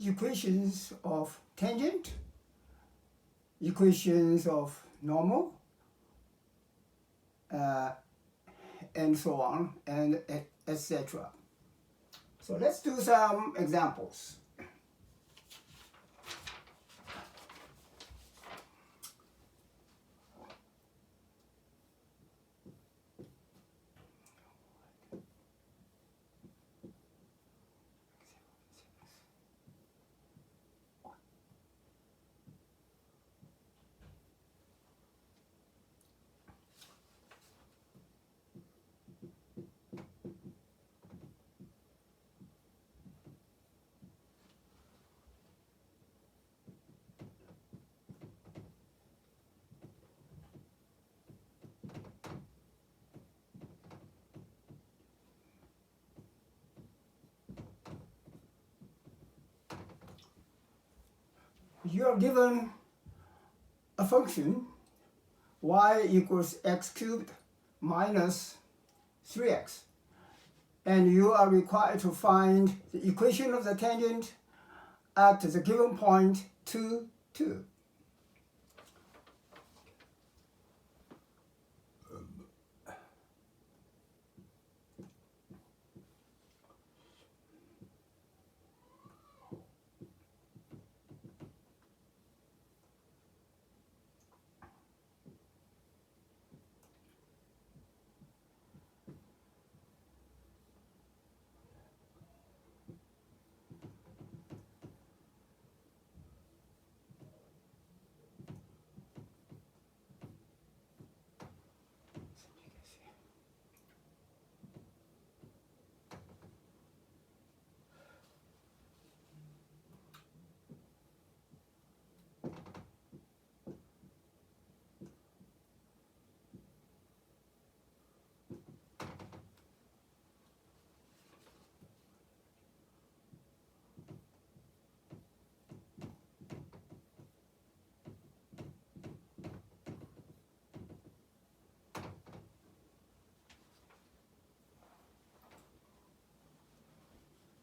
equations of tangent, equations of normal, and so on, and etc. So let's do some examples. You are given a function y equals x cubed minus 3x, and you are required to find the equation of the tangent at the given point 2, 2.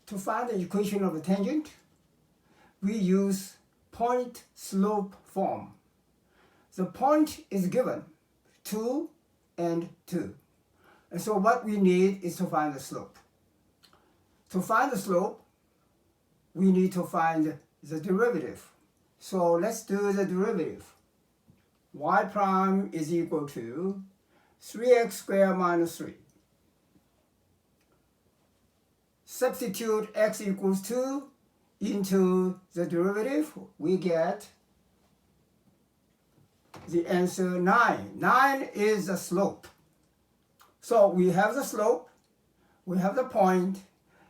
To find the equation of the tangent, we use point-slope form. The point is given, 2 and 2. And so what we need is to find the slope. To find the slope, we need to find the derivative. So let's do the derivative. Y prime is equal to 3x squared minus 3. Substitute x equals 2 into the derivative, we get the answer 9. 9 is the slope. So we have the slope, we have the point,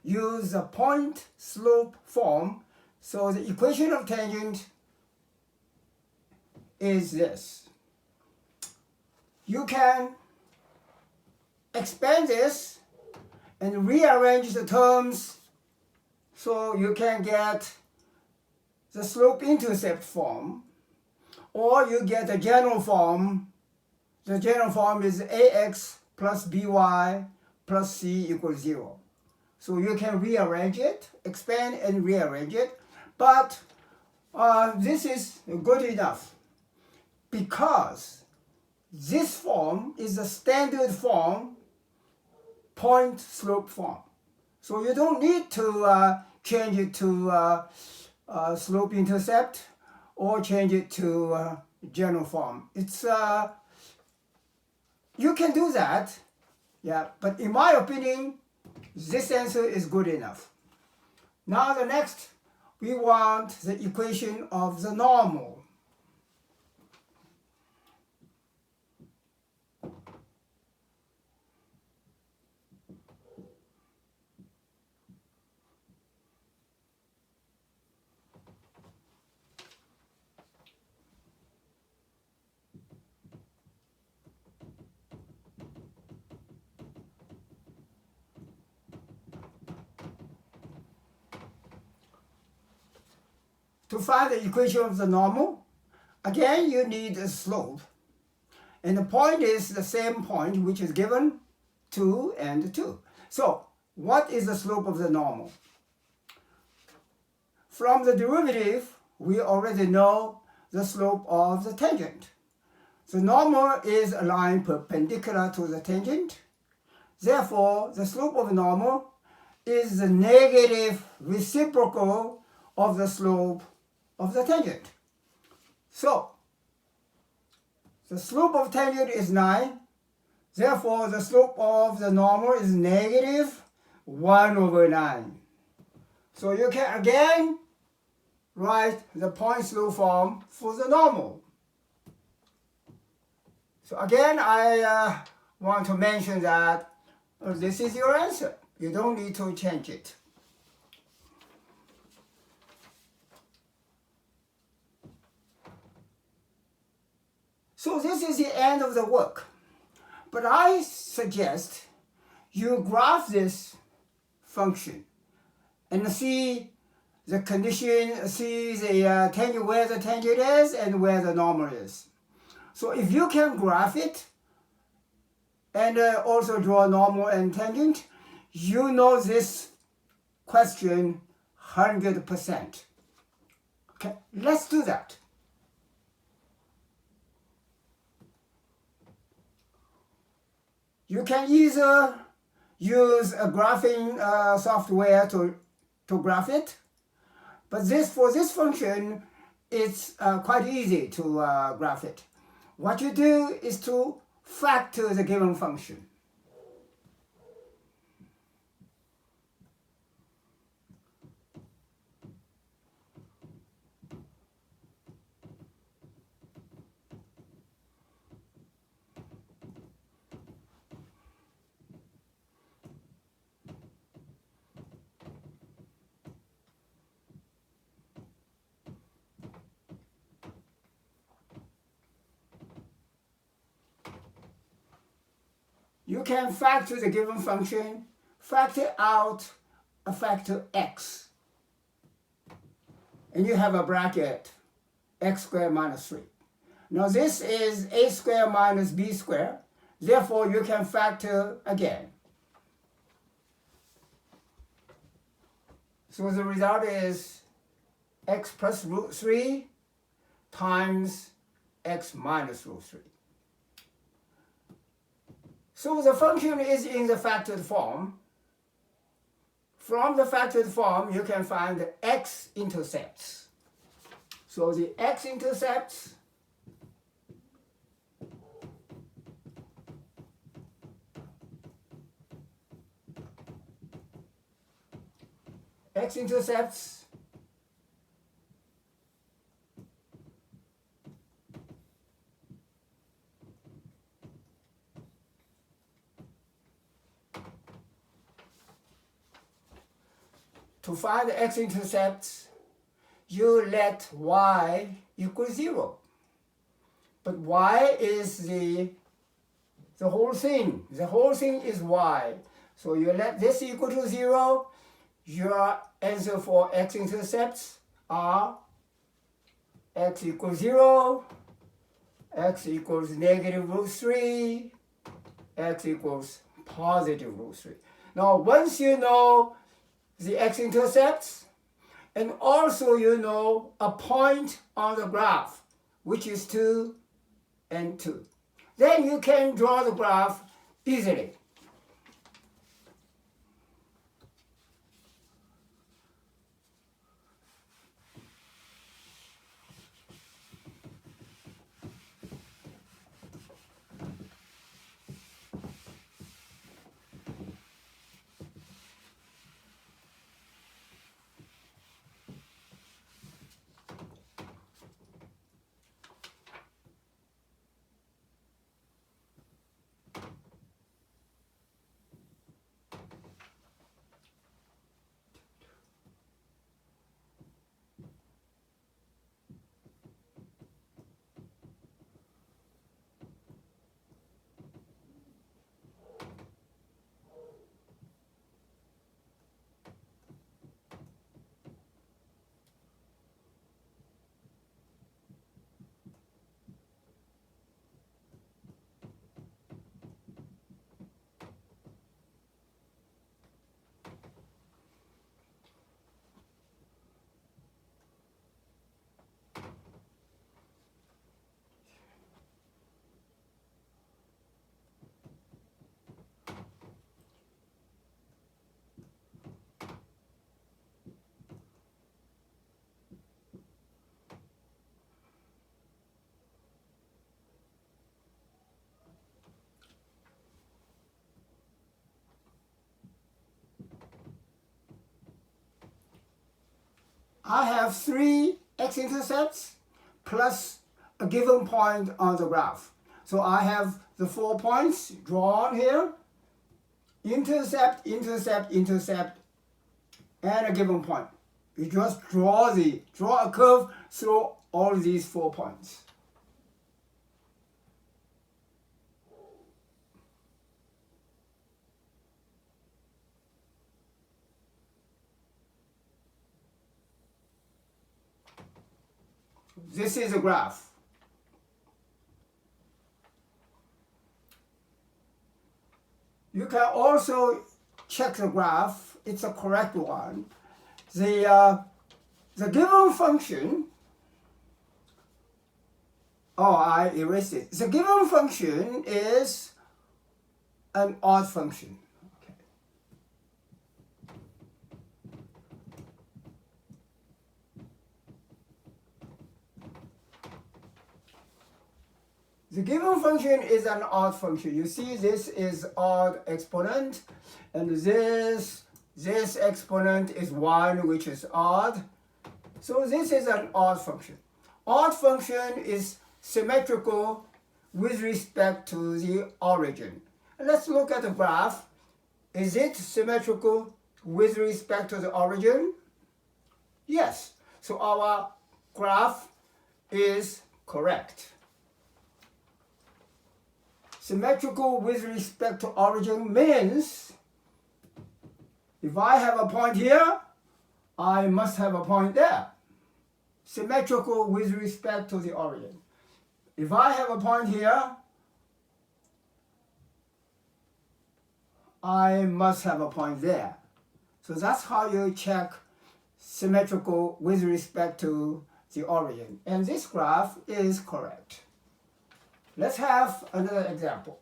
use the point-slope form. So the equation of tangent is this. You can expand this and rearrange the terms so you can get the slope-intercept form, or you get the general form. The general form is ax plus by plus c equals 0. So you can rearrange it, expand and rearrange it, but this is good enough because this form is the standard form, point-slope form. So you don't need to change it to slope-intercept or change it to general form. It's you can do that, yeah. But in my opinion, this answer is good enough. Now the next, we want the equation of the normal. To find the equation of the normal, again you need a slope. And the point is the same point, which is given 2 and 2. So what is the slope of the normal? from the derivative, we already know the slope of the tangent. The normal is a line perpendicular to the tangent. Therefore, the slope of normal is the negative reciprocal of the slope of the tangent. So, the slope of tangent is 9. Therefore, the slope of the normal is negative 1 over 9. So you can again write the point slope form for the normal. So again, I want to mention that this is your answer. You don't need to change it. So this is the end of the work. But I suggest you graph this function and see the condition, see the tangent, where the tangent is and where the normal is. So if you can graph it and also draw normal and tangent, you know this question 100%. Okay, let's do that. You can either use a graphing software to graph it, but for this function, it's quite easy to graph it. What you do is to factor the given function. You can factor the given function, factor out a factor x. And you have a bracket, x squared minus 3. Now this is a squared minus b squared. Therefore, you can factor again. So the result is x plus root 3 times x minus root 3. So the function is in the factored form. From the factored form, you can find the x-intercepts. So the x-intercepts to find the x-intercepts, you let y equal 0. But y is the whole thing. The whole thing is y. So you let this equal to 0. Your answer for x-intercepts are x equals 0, x equals negative root 3, x equals positive root 3. Now, once you know the x-intercepts, and also you know a point on the graph, which is 2 and 2. Then you can draw the graph easily. I have 3 x-intercepts plus a given point on the graph. So I have the 4 points drawn here, intercept, intercept, intercept, and a given point. You just draw a curve through all these 4 points. This is a graph. You can also check the graph. It's a correct one. The given function, I erased it. The given function is an odd function. Okay. The given function is an odd function. You see, this is odd exponent, and this exponent is 1, which is odd. So this is an odd function. Odd function is symmetrical with respect to the origin. Let's look at the graph. Is it symmetrical with respect to the origin? Yes. So our graph is correct. Symmetrical with respect to origin means if I have a point here, I must have a point there. Symmetrical with respect to the origin. If I have a point here, I must have a point there. So that's how you check symmetrical with respect to the origin. And this graph is correct. Let's have another example.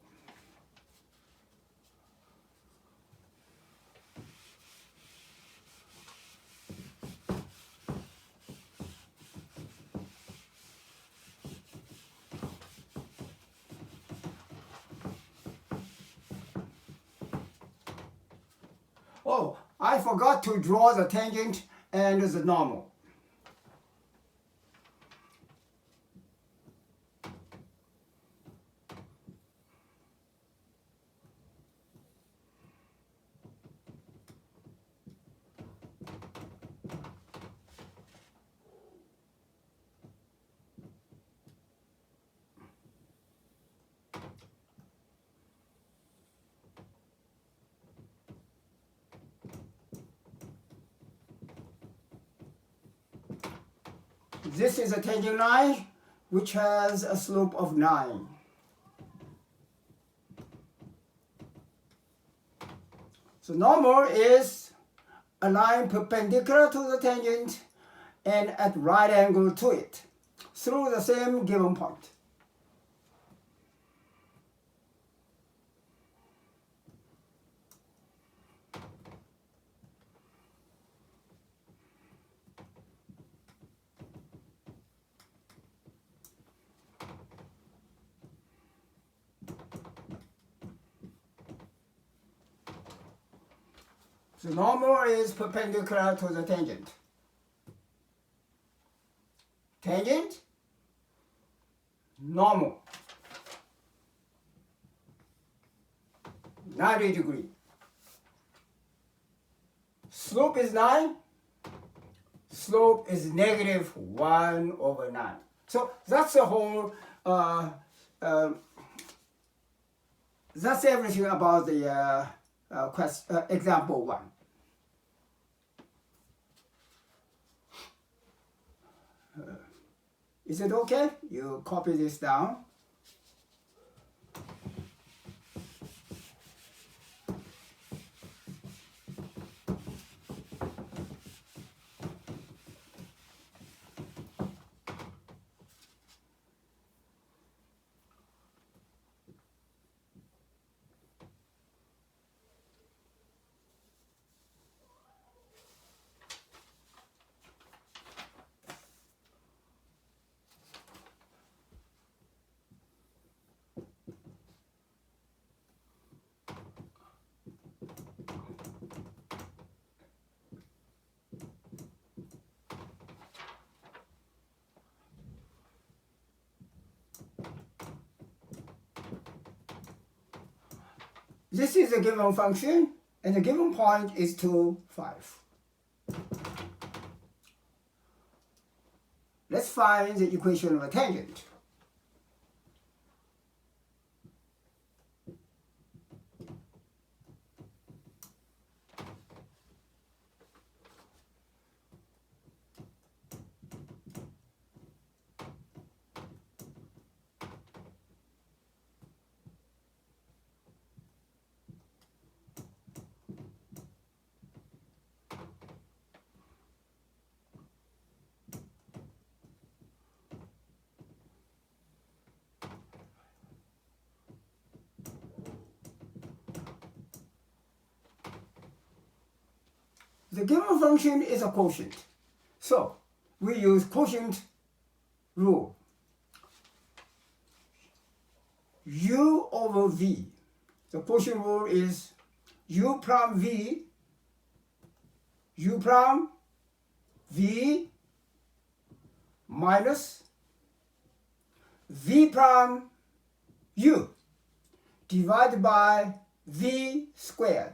Oh, I forgot to draw the tangent and the normal. This is a tangent line which has a slope of 9. So normal is a line perpendicular to the tangent and at right angle to it through the same given point. So normal is perpendicular to the tangent. Tangent, normal, 90 degrees. Slope is 9. Slope is negative 1 over 9. So that's the whole, that's everything about the example 1. Is it okay? You copy this down. this is a given function, and the given point is 2, 5. Let's find the equation of a tangent. The given function is a quotient. So we use quotient rule. U over V. The quotient rule is U prime V, U prime V minus V prime U divided by V squared.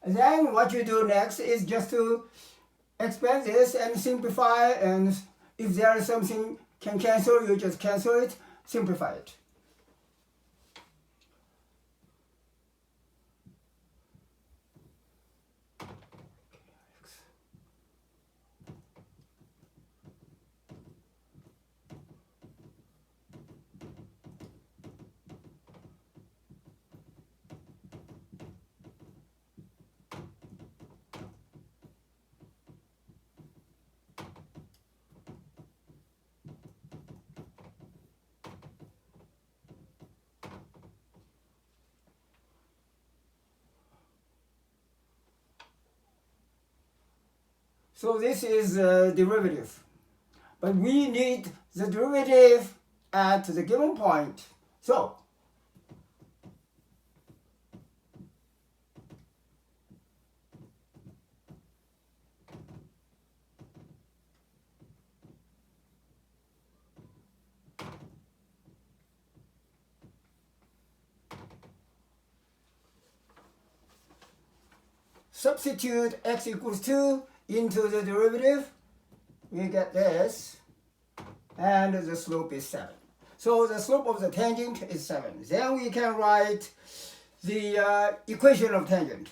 And then what you do next is just to expand this and simplify, and if there is something can cancel, you just cancel it, simplify it. So this is a derivative, but we need the derivative at the given point. So substitute x equals 2 into the derivative, we get this, and the slope is 7. So the slope of the tangent is 7. Then we can write the equation of tangent.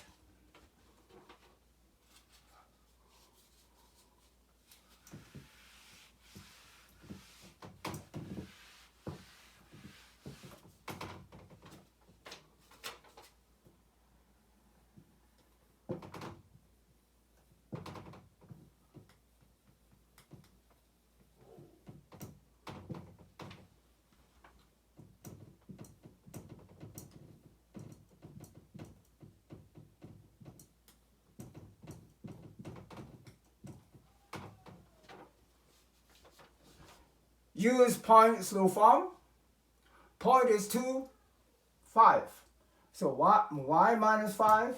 Use point slope form. Point is 2, 5. So y minus 5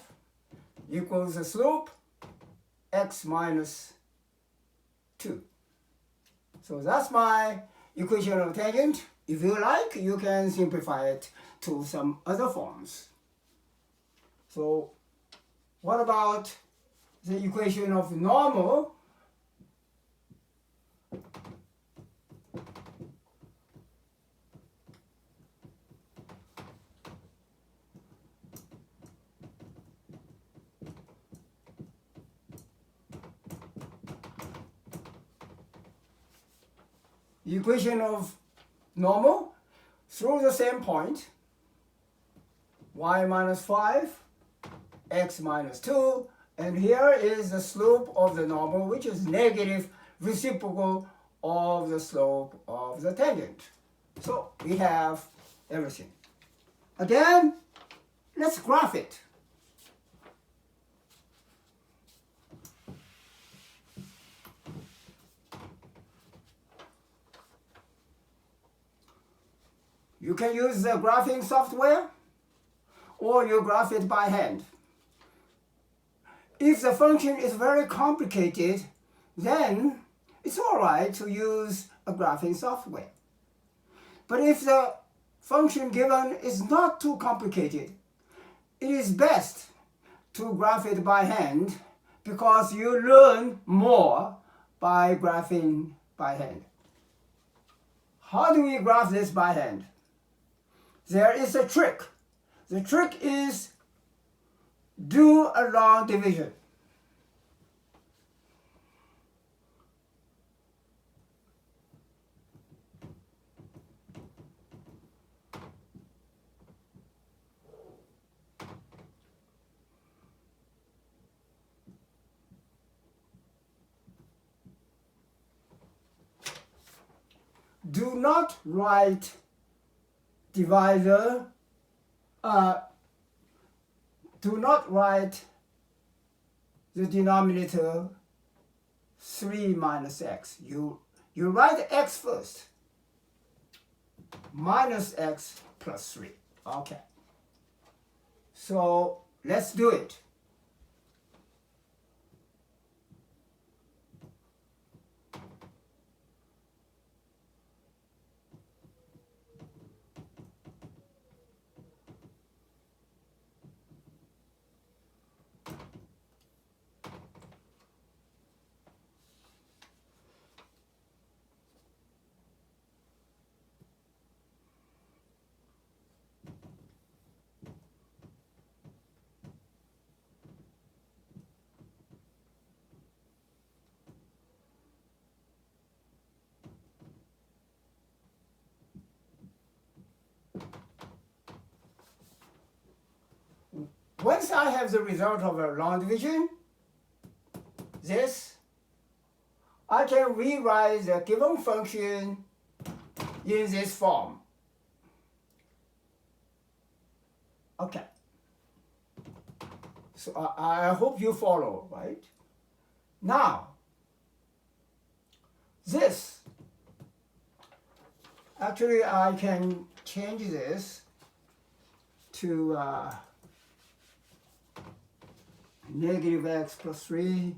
equals the slope x minus 2. So that's my equation of tangent. If you like, you can simplify it to some other forms. So what about the equation of normal? Equation of normal through the same point, y minus 5, x minus 2, and here is the slope of the normal, which is negative reciprocal of the slope of the tangent. So we have everything. Again, let's graph it. You can use the graphing software, or you graph it by hand. If the function is very complicated, then it's all right to use a graphing software. But if the function given is not too complicated, it is best to graph it by hand because you learn more by graphing by hand. How do we graph this by hand? There is a trick. The trick is do a long division. Do not write divisor, do not write the denominator 3 minus x. You write x first, minus x plus 3. Okay. So let's do it. Once I have the result of a long division, I can rewrite the given function in this form. Okay. So I hope you follow, right? Now, actually I can change this to negative x plus 3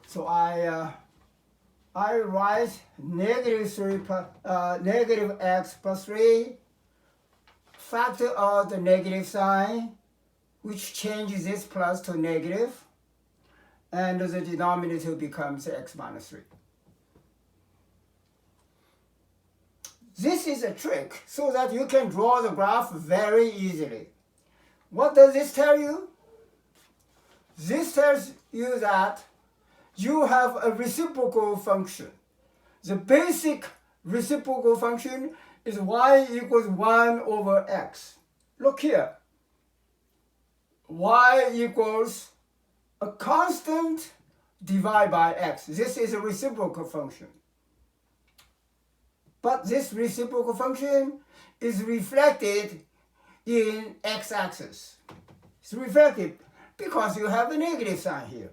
so I write negative x plus 3 factor out the negative sign, which changes this plus to negative, and the denominator becomes x minus 3. This is a trick so that you can draw the graph very easily. What does this tell you? This tells you that you have a reciprocal function. The basic reciprocal function is y equals 1 over x. Look here. Y equals a constant divided by x. This is a reciprocal function. But this reciprocal function is reflected in x-axis. It's reflected because you have a negative sign here.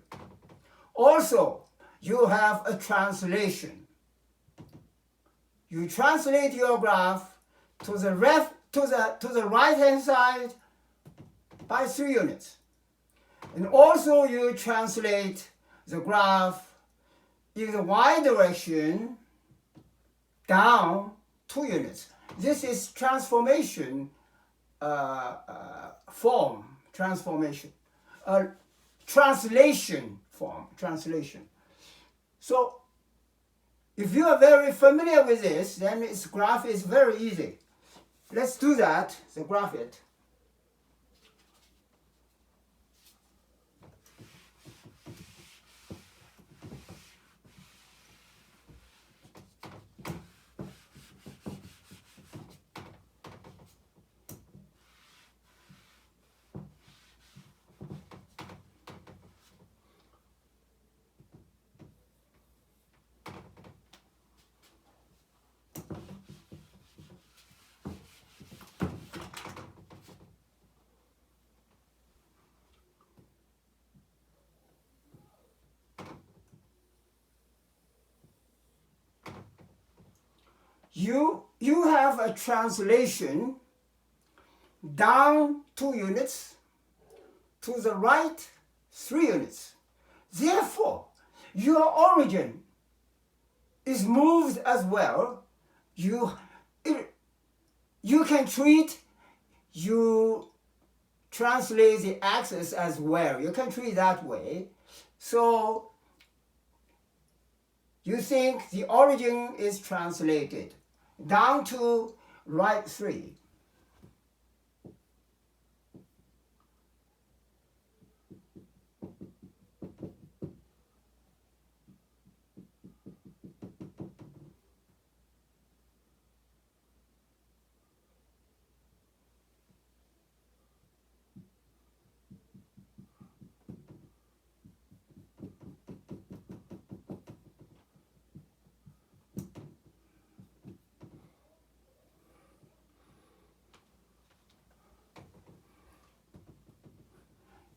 Also, you have a translation. You translate your graph to the right-hand side by 3 units. And also you translate the graph in the y direction down 2 units. This is transformation form, translation form, translation. So if you are very familiar with this, then this graph is very easy. Let's do that, so graph it. You have a translation down 2 units, to the right 3 units. Therefore, your origin is moved as well. You can translate the axis as well. You can treat that way. So you think the origin is translated down to right 3.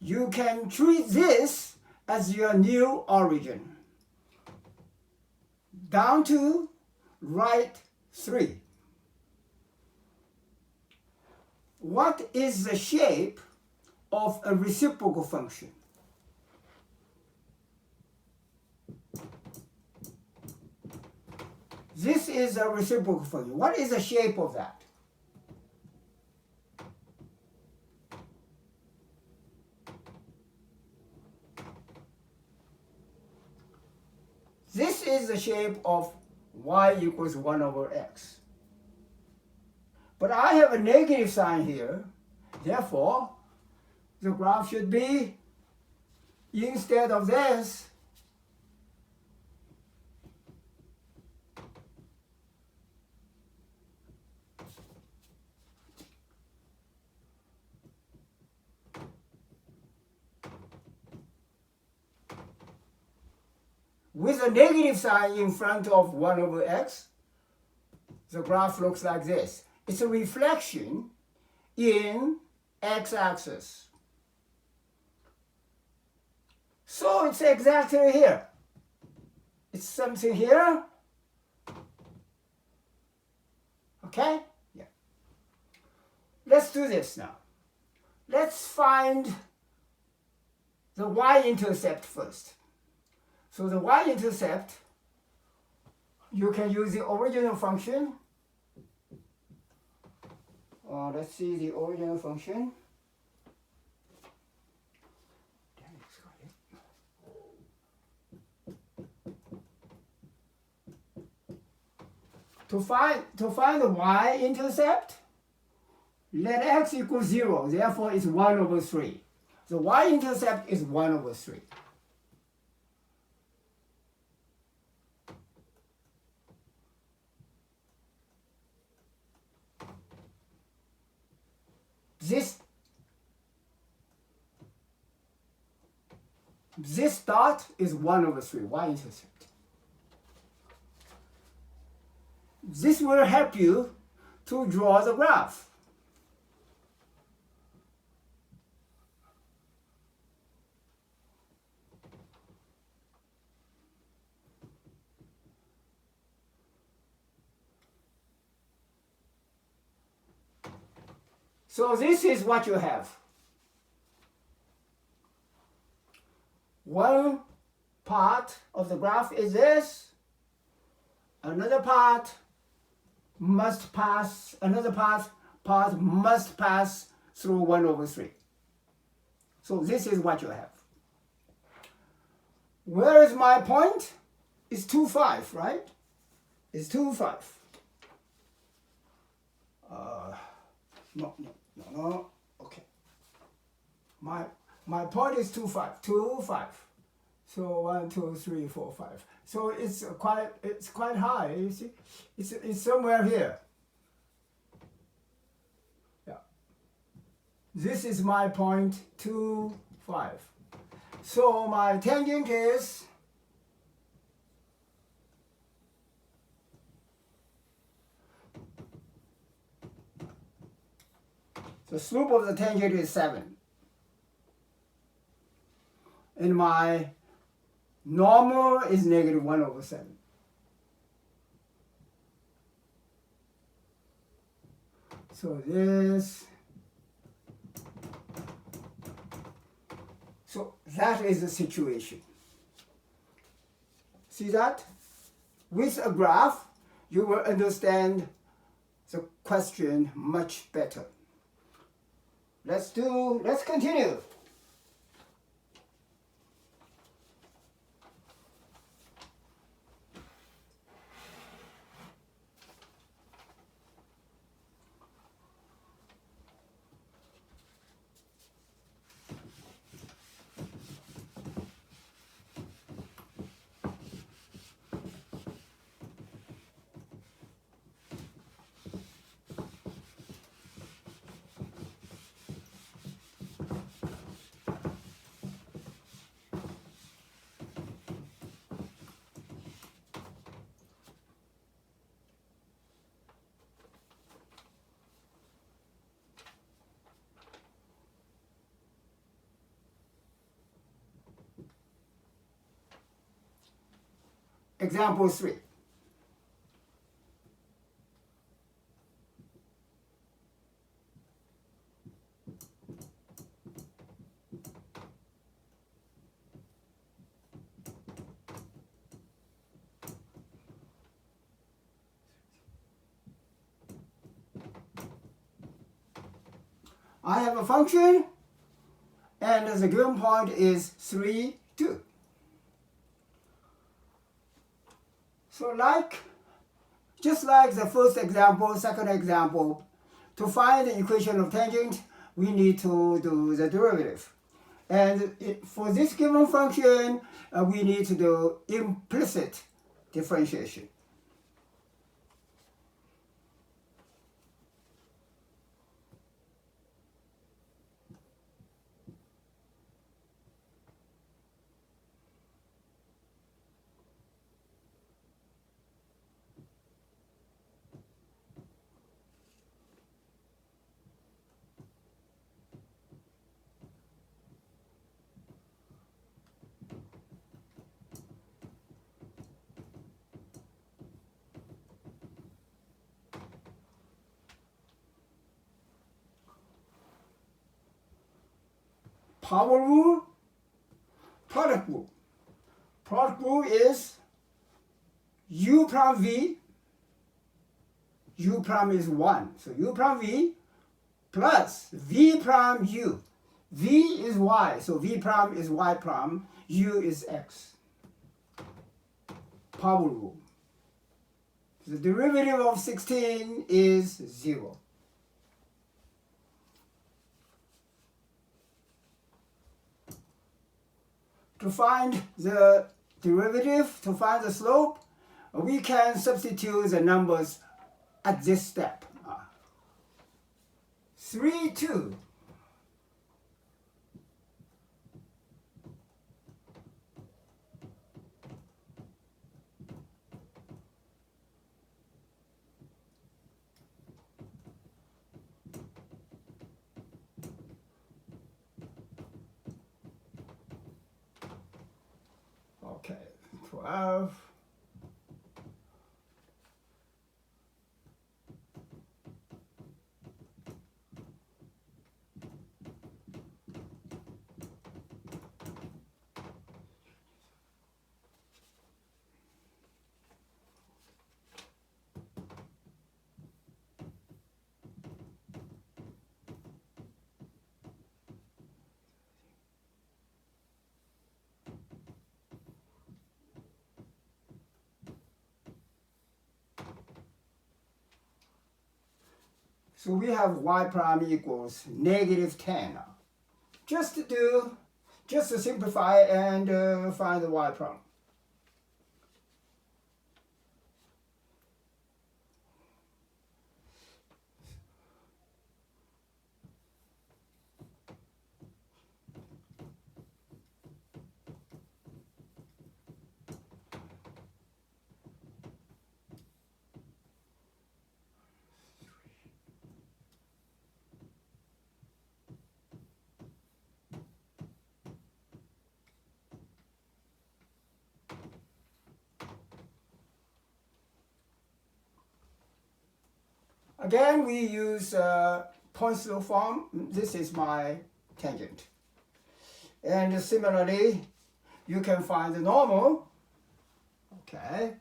You can treat this as your new origin. Down to right 3. What is the shape of a reciprocal function? This is a reciprocal function. What is the shape of that? This is the shape of y equals 1 over x. But I have a negative sign here. Therefore, the graph should be, instead of this, with a negative sign in front of 1 over x, the graph looks like this. It's a reflection in x-axis. So it's exactly here. It's something here. Okay? Yeah. Let's do this now. Let's find the y-intercept first. So the y-intercept, you can use the original function. Let's see the original function. To find the y-intercept, let x equal 0. Therefore, it's 1 over 3. The y-intercept is 1 over 3. This dot is 1 over 3, y-intercept. This will help you to draw the graph. So this is what you have. One part of the graph is this. Another part must pass, part must pass through 1 over 3. So this is what you have. Where is my point? It's 2, 5, right? It's 2, 5. No. Okay. My point is 2, 5. 2, 5. So 1, 2, 3, 4, 5. So it's quite high. You see, it's somewhere here. Yeah. This is my point 2, 5. So my tangent is the slope of the tangent is 7. And my normal is negative 1 over 7. So That is the situation. See that? With a graph, you will understand the question much better. Let's continue. Example 3. I have a function, and the given point is 3, 2. So just like the first example, second example, to find the equation of tangent, we need to do the derivative. And for this given function, we need to do implicit differentiation. Power rule, product rule. Product rule is u prime v, u prime is 1. So u prime v plus v prime u. V is y, so v prime is y prime, u is x. Power rule. The derivative of 16 is 0. To find the derivative, to find the slope, we can substitute the numbers at this step. 3, 2. Okay, 12. So we have y prime equals negative 10. Just to simplify and find the y prime. Again, we use Poincare form. This is my tangent. And similarly, you can find the normal. Okay.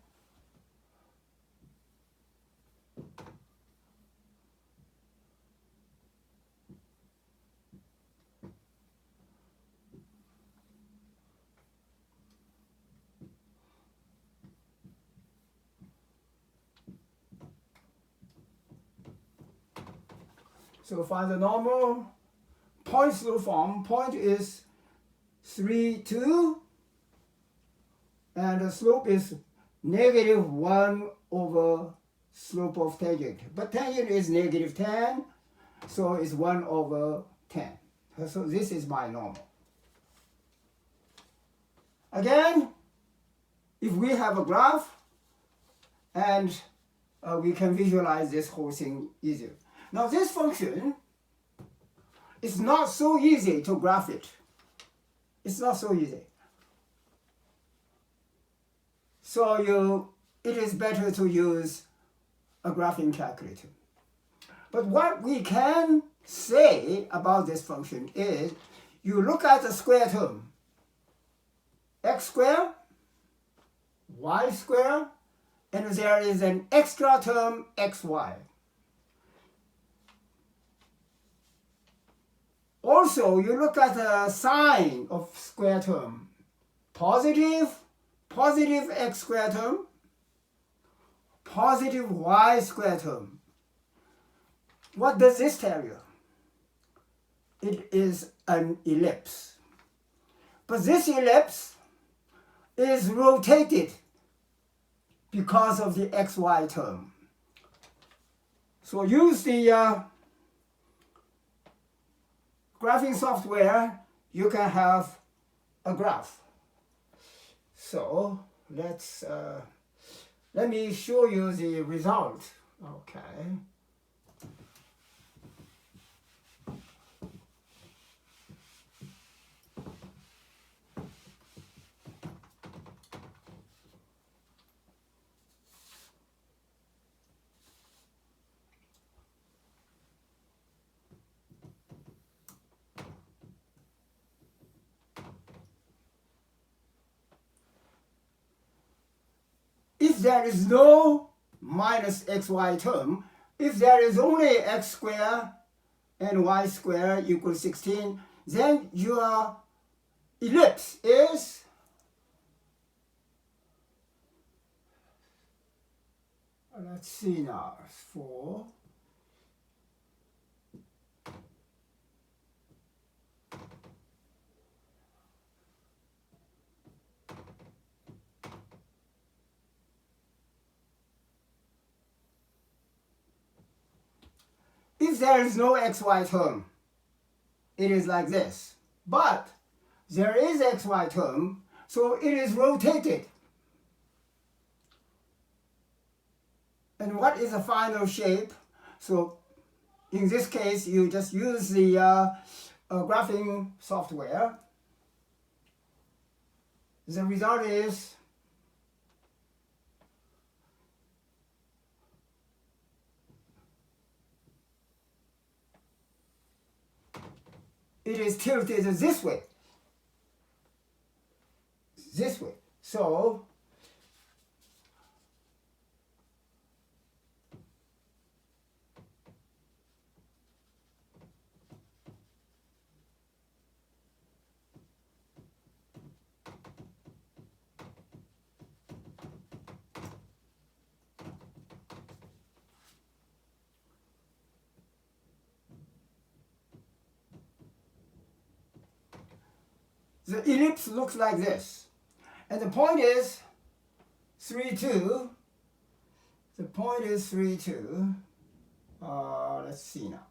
So find the normal point slope form. Point is 3, 2, and the slope is negative 1 over slope of tangent. But tangent is negative 10, so it's 1 over 10. So this is my normal. Again, if we have a graph, and we can visualize this whole thing easier. Now this function is not so easy to graph it. It's not so easy. So it is better to use a graphing calculator. But what we can say about this function is, you look at the square term, x squared, y squared, and there is an extra term xy. Also, you look at the sign of square term, positive x square term, positive y square term. What does this tell you? It is an ellipse. But this ellipse is rotated because of the xy term. So use the graphing software, you can have a graph. So let me show you the result. Okay. If there is no minus xy term, if there is only x squared and y squared equals 16, then your ellipse is let's see now, 4. If there is no xy term, it is like this. But there is xy term, so it is rotated. And what is the final shape? So in this case, you just use the graphing software. The result is it is tilted this way. This way. So the ellipse looks like this. And the point is 3, 2. The point is 3, 2. Let's see now.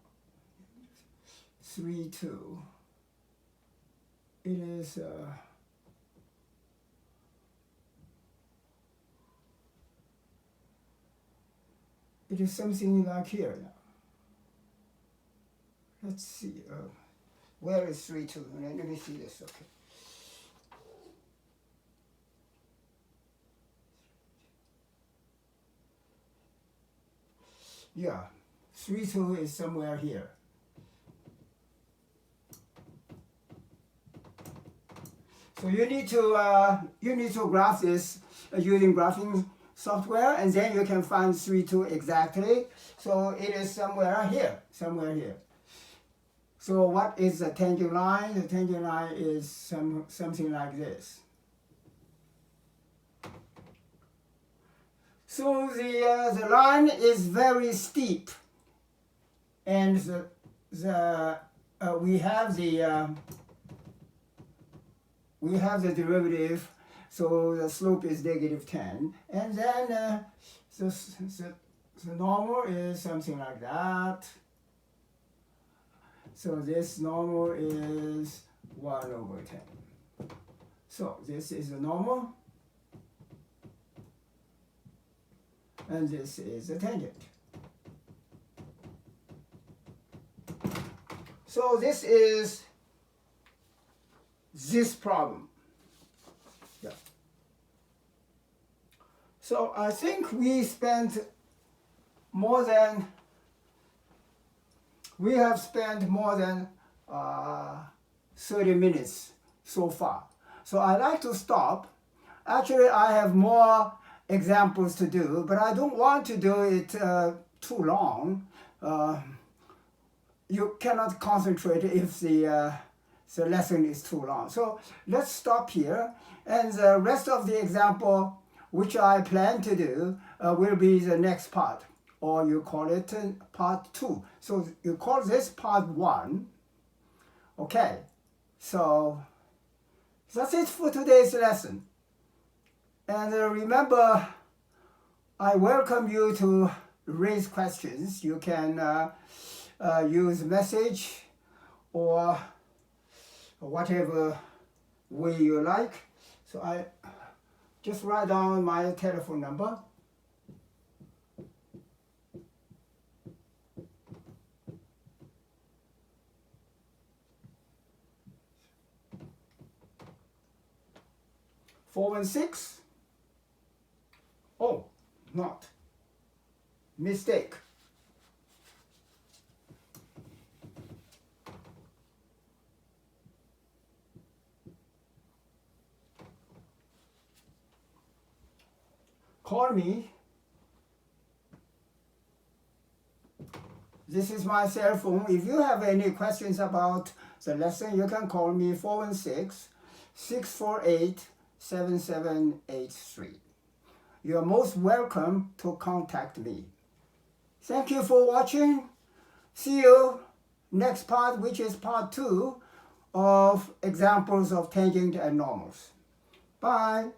3, 2. It is something like here now. Let's see. Where is 3, 2? Let me see this. Okay. Yeah, 3, 2 is somewhere here. So you need to graph this using graphing software, and then you can find 3, 2 exactly. So it is somewhere here, somewhere here. So what is the tangent line? The tangent line is something like this. So the line is very steep, and we have the derivative, so the slope is -10, and then the normal is something like that. So this normal is 1/10. So this is the normal, and this is the tangent. So this is this problem. Yeah. So I think we have spent more than 30 minutes so far. So I like to stop. Actually, I have more examples to do, but I don't want to do it too long. You cannot concentrate if the lesson is too long. So let's stop here, and the rest of the example which I plan to do will be the next part, or you call it part 2. So you call this part 1. Okay, so that's it for today's lesson. And remember, I welcome you to raise questions. You can use message or whatever way you like. So I just write down my telephone number. (416). Oh, not. Mistake. Call me. This is my cell phone. If you have any questions about the lesson, you can call me 416-648-7783. You are most welcome to contact me. Thank you for watching. See you next part, which is part 2 of examples of tangent and normals. Bye.